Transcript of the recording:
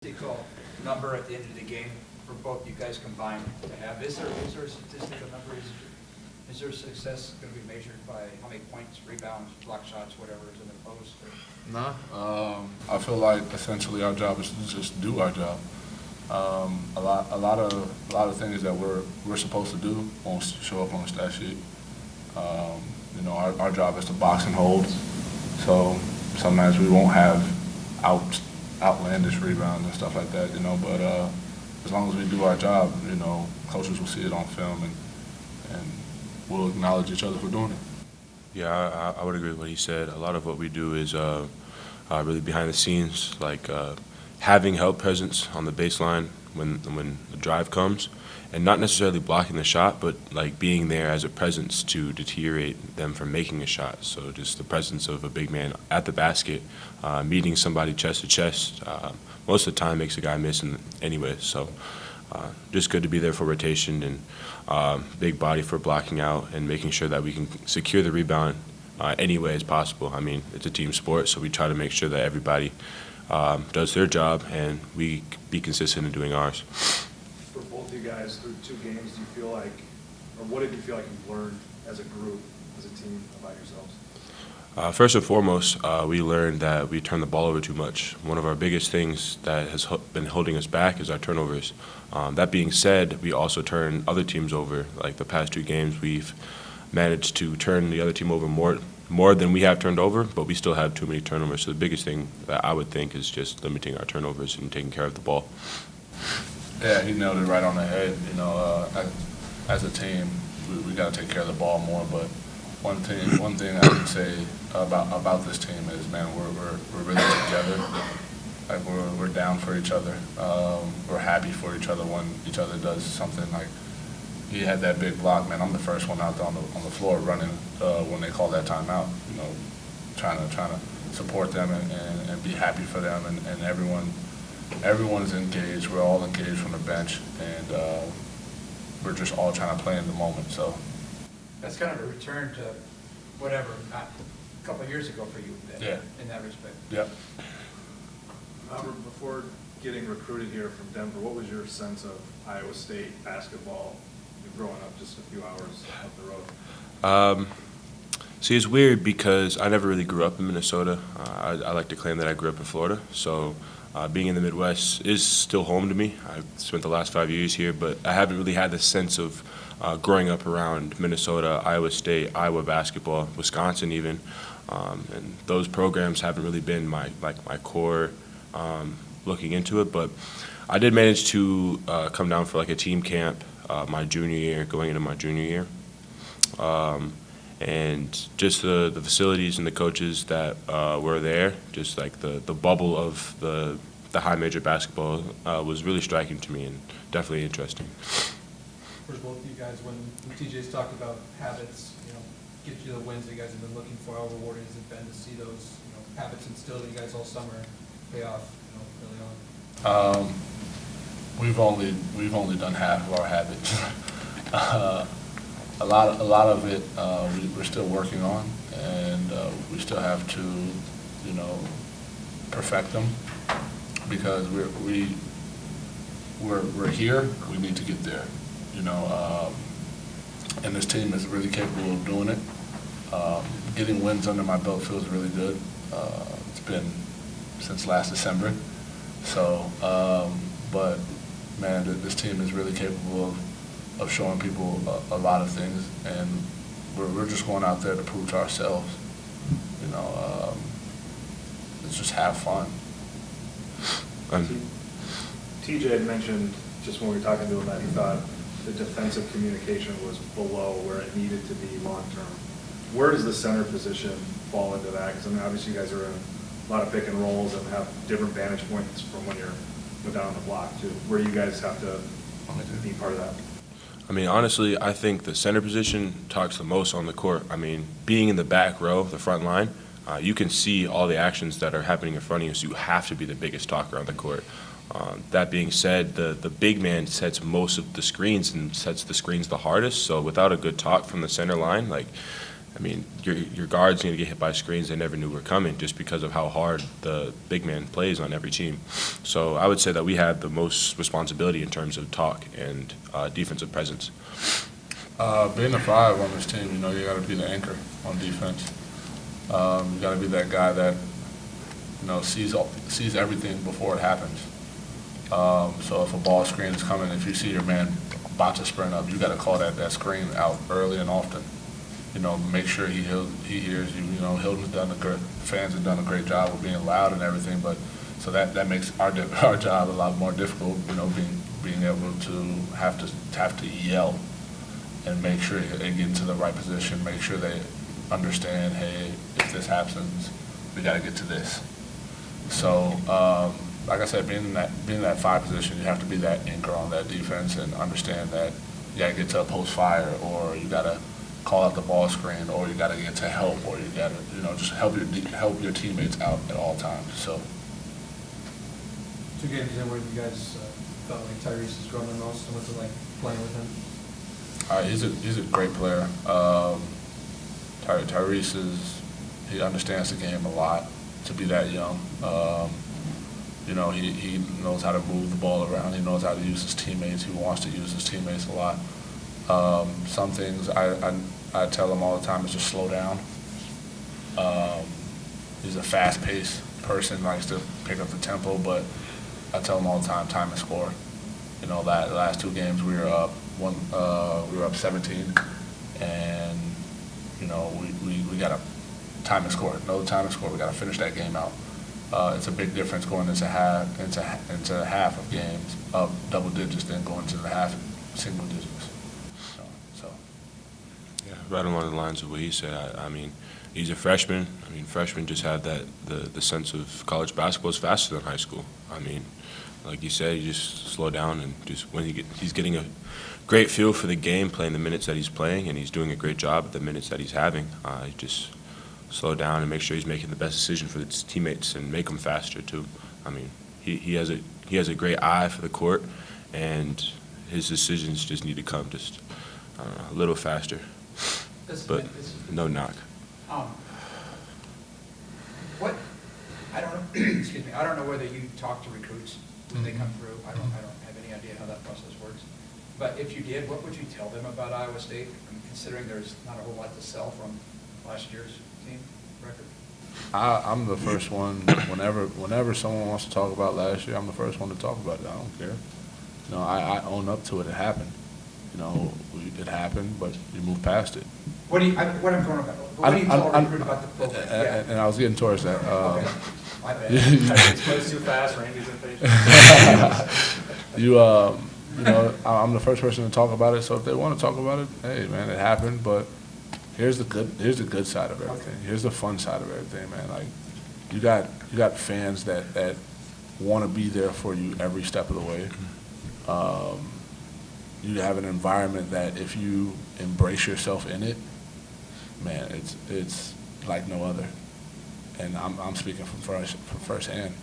statistical number at the end of the game for both you guys combined to have? Is there a statistical number? Is their success going to be measured by how many points, rebounds, block shots, whatever is in the post? No. I feel like essentially our job is to just do our job. A lot of things that we're supposed to do won't show up on the stat sheet. Our job is to box and hold. So sometimes we won't have outlandish rebounds and stuff like that, but as long as we do our job, coaches will see it on film and we'll acknowledge each other for doing it. Yeah, I would agree with what he said. A lot of what we do is really behind the scenes, like having help presence on the baseline when the drive comes, and not necessarily blocking the shot, but like being there as a presence to deteriorate them from making a shot. So just the presence of a big man at the basket, meeting somebody chest to chest, most of the time makes a guy miss anyway. So just good to be there for rotation and big body for blocking out and making sure that we can secure the rebound any way as possible. I mean, it's a team sport, so we try to make sure that everybody does their job and we be consistent in doing ours. For both of you guys, through 2 games, do you feel like, or what did you feel like you've learned as a group, as a team, about yourselves? First and foremost, we learned that we turn the ball over too much. One of our biggest things that has been holding us back is our turnovers. That being said, we also turn other teams over. Like the past 2 games, we've managed to turn the other team over more than we have turned over, but we still have too many turnovers. So the biggest thing that I would think is just limiting our turnovers and taking care of the ball. Yeah, he nailed it right on the head. As a team, we got to take care of the ball more. But one thing I can say about this team is, man, we're really together. Like we're down for each other. We're happy for each other when each other does something. Like he had that big block, man. I'm the first one out there on the floor running when they call that timeout. Trying to support them and be happy for them, and everyone's engaged. We're all engaged from the bench, and we're just all trying to play in the moment. So That's kind of a return to whatever, not a couple of years ago for you then, Yeah. in that respect. Yep. Before getting recruited here from Denver, what was your sense of Iowa State basketball growing up just a few hours up the road? See, it's weird because I never really grew up in Minnesota. I like to claim that I grew up in Florida. So being in the Midwest is still home to me. I've spent the last 5 years here, but I haven't really had the sense of growing up around Minnesota, Iowa State, Iowa basketball, Wisconsin even. And those programs haven't really been my core looking into it. But I did manage to come down for like a team camp my junior year, going into my junior year. And just the facilities and the coaches that were there, just like the bubble of the high major basketball was really striking to me and definitely interesting. For both of you guys, when TJ's talked about habits, get you the wins that you guys have been looking for, how rewarding has it been to see those habits instilled in you guys all summer pay off early on? We've only done half of our habits. A lot of it we're still working on, and we still have to, perfect them, because we're here. We need to get there, and this team is really capable of doing it. Getting wins under my belt feels really good. It's been since last December, so but man, this team is really capable of showing people a lot of things, and we're just going out there to prove to ourselves. Let's just have fun. TJ had mentioned just when we were talking to him that he thought the defensive communication was below where it needed to be long term. Where does the center position fall into that? Because obviously you guys are in a lot of pick and rolls and have different vantage points from when you're down the block too. Where do you guys have to be part of that? Honestly, I think the center position talks the most on the court. Being in the back row, the front line, you can see all the actions that are happening in front of you, so you have to be the biggest talker on the court. That being said, the big man sets most of the screens and sets the screens the hardest, so without a good talk from the center line, I mean, your guards need to get hit by screens they never knew were coming just because of how hard the big man plays on every team. So I would say that we have the most responsibility in terms of talk and defensive presence. Being a 5 on this team, you know, you got to be the anchor on defense. You got to be that guy that, you know, sees everything before it happens. So if a ball screen is coming, if you see your man about to sprint up, you got to call that screen out early and often. You know, make sure he hears you. You know, fans have done a great job of being loud and everything, but so that makes our job a lot more difficult. You know, being able to have to yell and make sure they get into the right position, make sure they understand, hey, if this happens, we got to get to this. So, like I said, being in that 5 position, you have to be that anchor on that defense and understand that you got to get to a post fire, or you got to call out the ball screen, or you got to get to help, or you got to, you know, just help your teammates out at all times. So. 2 games in where you guys felt like Tyrese has grown the most, and what's it like playing with him? He's a great player. Tyrese he understands the game a lot to be that young. You know, he knows how to move the ball around. He knows how to use his teammates. He wants to use his teammates a lot. Some things I tell him all the time is just slow down. He's a fast-paced person, likes to pick up the tempo, but I tell him all the time and score. You know, the last 2 games we were up 17, and you know we got to time and score. No time and score. We got to finish that game out. It's a big difference going into half of games up double digits than going to the half single digits. So. Yeah, right along the lines of what he said. I mean, he's a freshman. I mean, freshmen just have the sense of college basketball is faster than high school. I mean, like you said, you just slow down, and just when he's getting a great feel for the game, playing the minutes that he's playing, and he's doing a great job at the minutes that he's having. Just slow down and make sure he's making the best decision for his teammates and make them faster too. I mean, he has a great eye for the court, and his decisions just need to come just a little faster. But no knock. What, I don't know, excuse me, I don't know whether you talk to recruits when they come through. I don't have any idea how that process works. But if you did, what would you tell them about Iowa State, considering there's not a whole lot to sell from last year's team record? I'm the first one, whenever someone wants to talk about last year, I'm the first one to talk about it. I don't care. You know, I own up to it. It happened. You know, it happened, but you move past it. What I'm going about, what do you tell a recruit about the program? Yeah. And I was getting towards that. Okay. My bad. It's too fast, Randy's impatient. You know, I'm the first person to talk about it. So if they want to talk about it, hey, man, it happened. But here's the good side of everything. Okay. Here's the fun side of everything, man. Like you got fans that want to be there for you every step of the way. You have an environment that if you embrace yourself in it, man, it's like no other. And I'm speaking from firsthand.